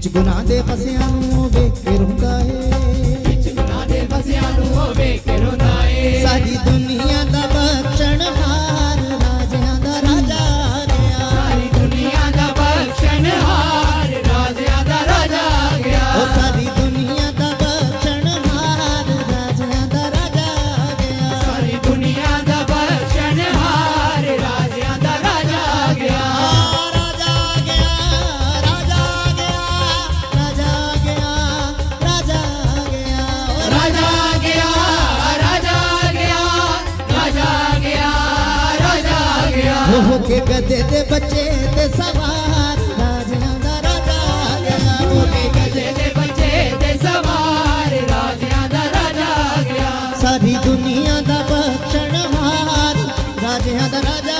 ਵਿੱਚ ਗੁਨਾਹ ਦੇ ਫਸਿਆਂ ਨੂੰ ਵੇਖ ਕੇ ਰੋਂਦਾ ਏ, ਵਿੱਚ ਗੁਨਾਹ ਦੇ ਫਸਿਆਂ ਨੂੰ ਉਹ ਵੇਖ ਕੇ ਰੋਂਦਾ ਏ। ਸਾਰੀ ਦੁਨੀਆ ਦਾ ਬਖਸ਼ਣਹਾਰ ਰਾਜਿਆਂ ਦਾ ਰਾਜਾ ਆ ਗਿਆ, ਸਾਰੀ ਦੁਨੀਆ ਦਾ ਬਖਸ਼ਣਹਾਰ ਰਾਜਿਆਂ ਦਾ ਰਾਜਾ ਆ ਗਿਆ। ਉਹ ਸਾਰੀ ਦੁਨੀਆ ਦਾ ਬਖਸ਼ਣਹਾਰ ਰਾਜਿਆਂ ਦਾ ਰਾਜਾ ਆ ਗਿਆ, ਸਾਰੀ ਦੁਨੀਆ ਦਾ ਬਖਸ਼ਣਹਾਰ ਰਾਜਿਆਂ ਦਾ ਰਾਜਾ ਆ ਗਿਆ। ਰਾਜਾ ਆ ਗਿਆ, ਰਾਜਾ ਆ ਗਿਆ, ਰਾਜਾ ਆ ਗਿਆ, ਰਾਜਾ ਆ ਗਿਆ, ਰਾਜਾ ਆ ਗਿਆ, ਰਾਜਾ ਆ ਗਿਆ, ਰਾਜਾ ਆ ਗਿਆ, ਰਾਜਾ ਆ ਗਿਆ। ਹੋ ਕੇ ਗਧੇ ਦੇ ਬੱਚੇ ਤੇ ਸਵਾਰ ਰਾਜਿਆਂ ਦਾ ਰਾਜਾ ਆ ਗਿਆ, ਹੋ ਕੇ ਗਧੇ ਦੇ ਬੱਚੇ ਤੇ ਸਵਾਰ ਰਾਜਿਆਂ ਦਾ ਰਾਜਾ ਆ ਗਿਆ। ਸਾਰੀ ਦੁਨੀਆ ਦਾ ਬਖਸ਼ਣਹਾਰ ਰਾਜਿਆਂ ਦਾ ਰਾਜਾ